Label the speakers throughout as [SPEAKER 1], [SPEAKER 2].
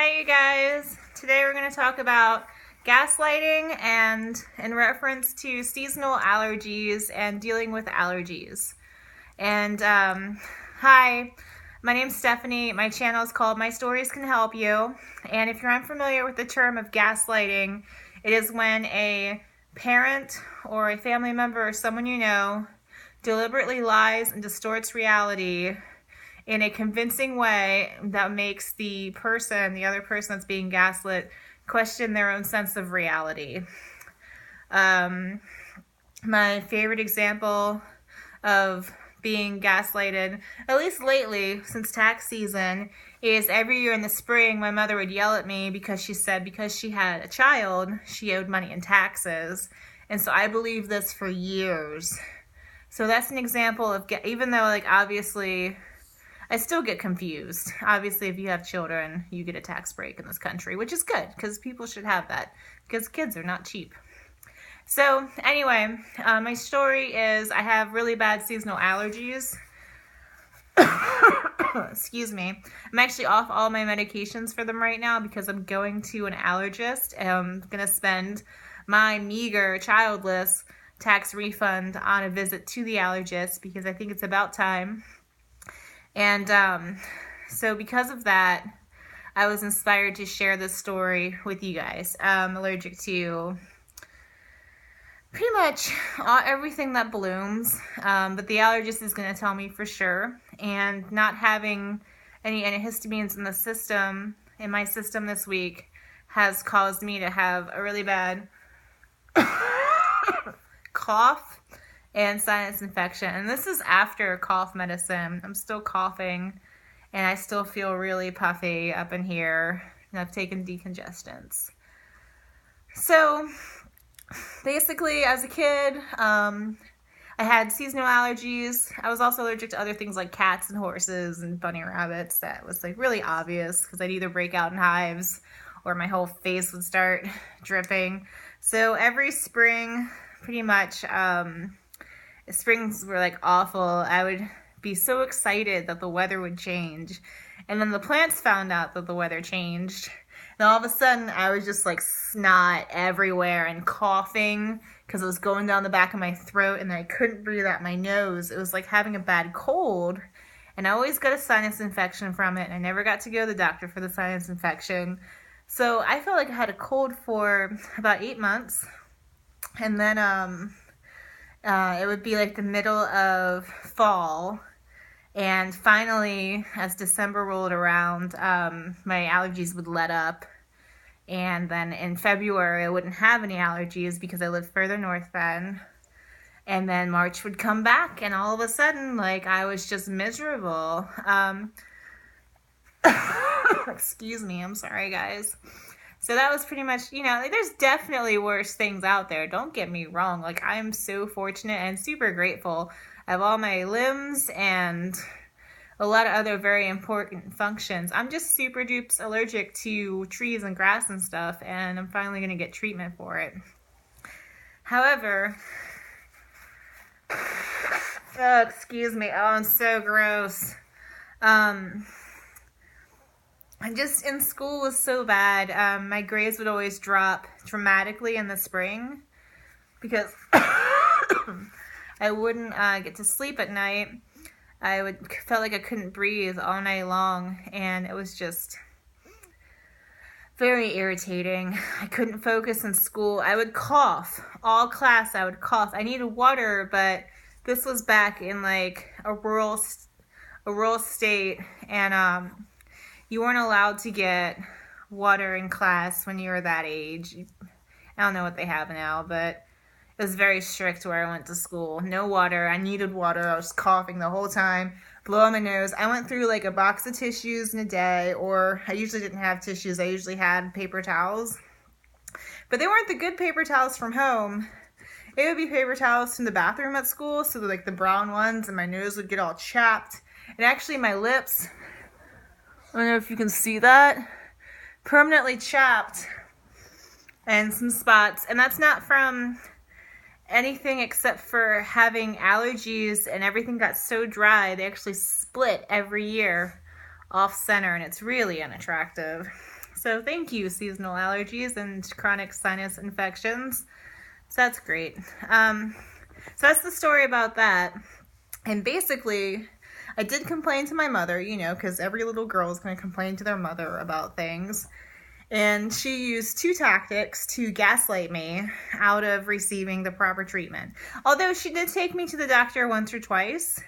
[SPEAKER 1] Hi, you guys. Today we're going to talk about gaslighting and in reference to seasonal allergies and dealing with allergies. And hi, my name's Stephanie. My channel is called My Stories Can Help You. And if you're unfamiliar with the term of gaslighting, it is when a parent or a family member or someone you know deliberately lies and distorts reality in a convincing way that makes the other person that's being gaslit, question their own sense of reality. My favorite example of being gaslighted, at least lately, since tax season, is every year in the spring, my mother would yell at me because she said because she had a child, she owed money in taxes. And so I believed this for years. So that's an example of, even though, obviously, I still get confused. Obviously, if you have children, you get a tax break in this country, which is good because people should have that because kids are not cheap. So anyway, my story is I have really bad seasonal allergies. Excuse me. I'm actually off all my medications for them right now because I'm going to an allergist. I'm going to spend my meager, childless tax refund on a visit to the allergist because I think it's about time. And so because of that, I was inspired to share this story with you guys. I'm allergic to pretty much everything that blooms, but the allergist is going to tell me for sure. And not having any antihistamines in my system this week has caused me to have a really bad cough and sinus infection. And this is after cough medicine. I'm still coughing and I still feel really puffy up in here, and I've taken decongestants. So basically, as a kid, I had seasonal allergies. I was also allergic to other things like cats and horses and bunny rabbits. That was really obvious because I'd either break out in hives or my whole face would start dripping. So every spring, pretty much, springs were awful. I would be so excited that the weather would change. And then the plants found out that the weather changed. And all of a sudden I was just snot everywhere and coughing because it was going down the back of my throat and I couldn't breathe out my nose. It was like having a bad cold. And I always got a sinus infection from it. And I never got to go to the doctor for the sinus infection. So I felt like I had a cold for about 8 months. And then it would be the middle of fall, and finally, as December rolled around, my allergies would let up, and then in February I wouldn't have any allergies because I lived further north then, and then March would come back, and all of a sudden, I was just miserable. Excuse me, I'm sorry, guys. So that was pretty much, there's definitely worse things out there. Don't get me wrong. I'm so fortunate and super grateful. I have all my limbs and a lot of other very important functions. I'm just super dupes allergic to trees and grass and stuff, and I'm finally going to get treatment for it. However, oh, excuse me. Oh, I'm so gross. I just, in school was so bad. My grades would always drop dramatically in the spring because I wouldn't get to sleep at night. Felt like I couldn't breathe all night long, and it was just very irritating. I couldn't focus in school. I would cough. All class I would cough. I needed water, but this was back in a rural state, and you weren't allowed to get water in class when you were that age. I don't know what they have now, but it was very strict where I went to school. No water. I needed water. I was coughing the whole time, blowing my nose. I went through a box of tissues in a day, or I usually didn't have tissues. I usually had paper towels. But they weren't the good paper towels from home. It would be paper towels from the bathroom at school, so the brown ones, and my nose would get all chapped. And actually my lips, I don't know if you can see that, permanently chapped and some spots. And that's not from anything except for having allergies, and everything got so dry they actually split every year off center, and it's really unattractive. So thank you, seasonal allergies and chronic sinus infections. So that's great. So that's the story about that. And basically, I did complain to my mother, because every little girl is going to complain to their mother about things. And she used 2 tactics to gaslight me out of receiving the proper treatment. Although she did take me to the doctor once or twice,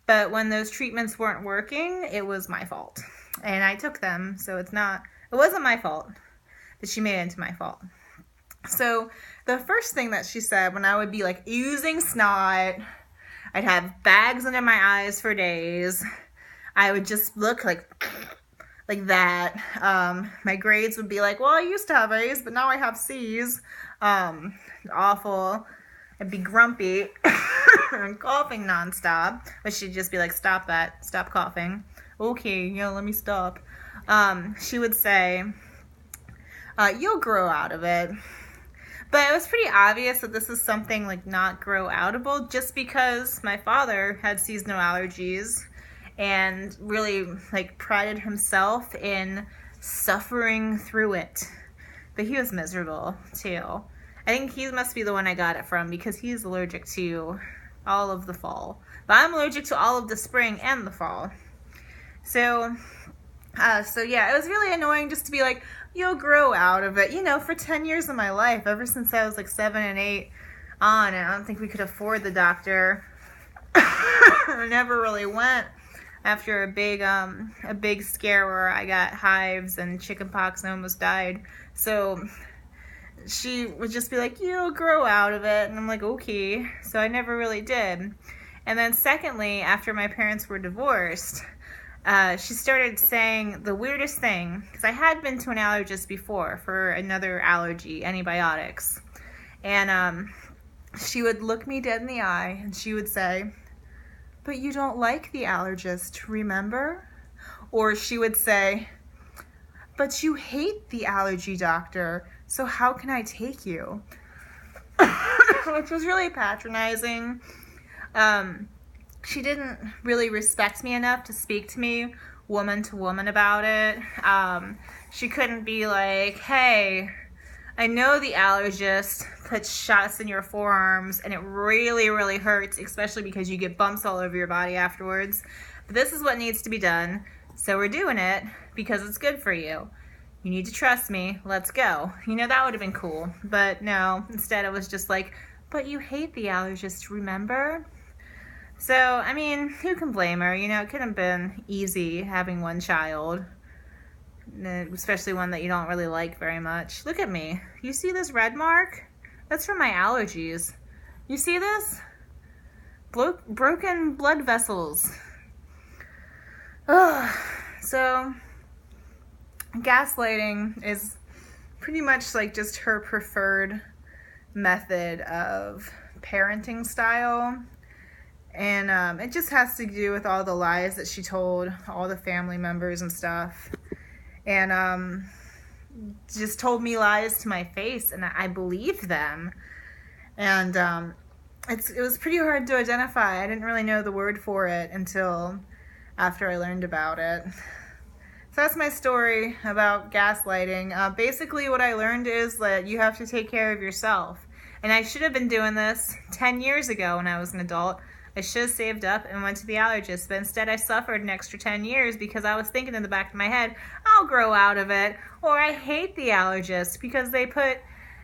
[SPEAKER 1] but when those treatments weren't working, it was my fault. And I took them, so it wasn't my fault, but she made it into my fault. So the first thing that she said when I would be oozing snot, I'd have bags under my eyes for days, I would just look like that. My grades would be well, I used to have A's, but now I have C's. Awful. I'd be grumpy and coughing nonstop. But she'd just be stop that. Stop coughing. Okay, let me stop. She would say, you'll grow out of it. But it was pretty obvious that this is something not grow outable, just because my father had seasonal allergies and really prided himself in suffering through it. But he was miserable too. I think he must be the one I got it from, because he's allergic to all of the fall. But I'm allergic to all of the spring and the fall. So yeah, it was really annoying just to be you'll grow out of it. For 10 years of my life, ever since I was 7 and 8 on, and I don't think we could afford the doctor. I never really went after a big scare where I got hives and chickenpox and almost died. So she would just be you'll grow out of it. And I'm okay. So I never really did. And then secondly, after my parents were divorced, she started saying the weirdest thing, because I had been to an allergist before for another allergy, antibiotics. And she would look me dead in the eye and she would say, but you don't like the allergist, remember? Or she would say, but you hate the allergy doctor, so how can I take you? Which was really patronizing. She didn't really respect me enough to speak to me woman to woman about it. She couldn't be hey, I know the allergist puts shots in your forearms and it really, really hurts, especially because you get bumps all over your body afterwards. But this is what needs to be done, so we're doing it because it's good for you. You need to trust me. Let's go. That would have been cool. But no, instead it was just but you hate the allergist, remember? So, I mean, who can blame her? It couldn't have been easy having one child, especially one that you don't really like very much. Look at me. You see this red mark? That's from my allergies. You see this? Broken blood vessels. Ugh. So, gaslighting is pretty much just her preferred method of parenting style. And it just has to do with all the lies that she told all the family members and stuff. And just told me lies to my face, and I believed them. And it was pretty hard to identify. I didn't really know the word for it until after I learned about it. So that's my story about gaslighting. Basically what I learned is that you have to take care of yourself. And I should have been doing this 10 years ago when I was an adult. I should have saved up and went to the allergist, but instead I suffered an extra 10 years because I was thinking in the back of my head, I'll grow out of it, or I hate the allergist because they put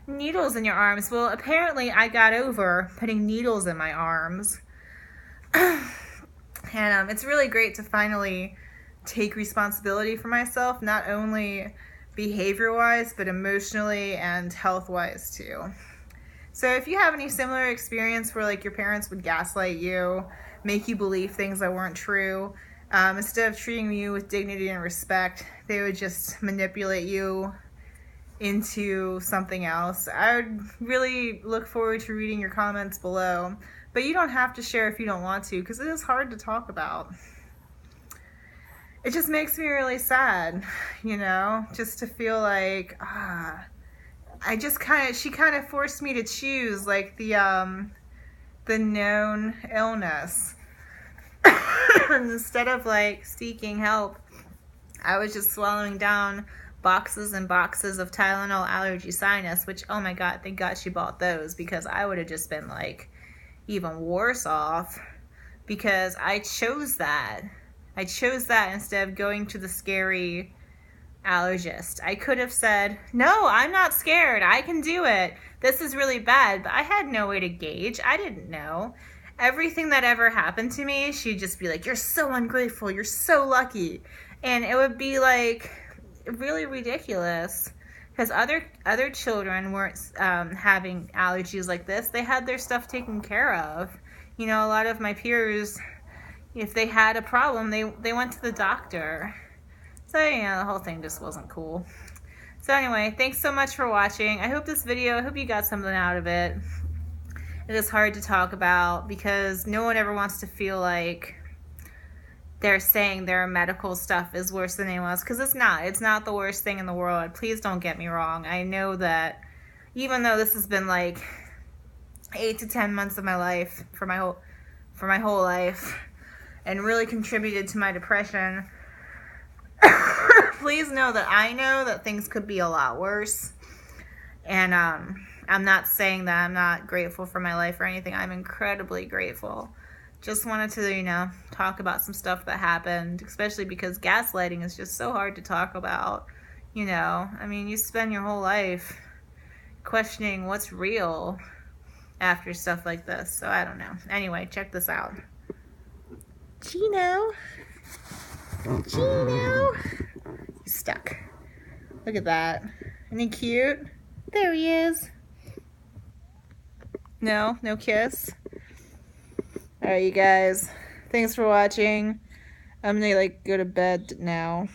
[SPEAKER 1] needles in your arms. Well, apparently I got over putting needles in my arms. And it's really great to finally take responsibility for myself, not only behavior-wise, but emotionally and health-wise too. So if you have any similar experience where your parents would gaslight you, make you believe things that weren't true, instead of treating you with dignity and respect, they would just manipulate you into something else. I would really look forward to reading your comments below, but you don't have to share if you don't want to, because it is hard to talk about. It just makes me really sad, just to feel she kind of forced me to choose the known illness. Instead of seeking help, I was just swallowing down boxes and boxes of Tylenol allergy sinus, which, oh my God, thank God she bought those, because I would have just been like even worse off, because I chose that. I chose that instead of going to the scary allergist. I could have said, no, I'm not scared. I can do it. This is really bad, but I had no way to gauge. I didn't know. Everything that ever happened to me, she'd just be like, you're so ungrateful. You're so lucky. And it would be like really ridiculous, because other children weren't having allergies like this. They had their stuff taken care of. You know, a lot of my peers, if they had a problem, they went to the doctor. So, you know, the whole thing just wasn't cool. So anyway, thanks so much for watching. I hope you got something out of it. It is hard to talk about because no one ever wants to feel like they're saying their medical stuff is worse than anyone else, because it's not. It's not the worst thing in the world. Please don't get me wrong. I know that even though this has been like 8 to 10 months of my life, for my whole life, and really contributed to my depression, please know that things could be a lot worse. And I'm not saying that I'm not grateful for my life or anything. I'm incredibly grateful. Just wanted to, you know, talk about some stuff that happened, especially because gaslighting is just so hard to talk about. You know, I mean, you spend your whole life questioning what's real after stuff like this. So I don't know. Anyway, check this out. Gino. He's stuck. Look at that. Isn't he cute? There he is. No kiss. Alright, you guys. Thanks for watching. I'm gonna go to bed now.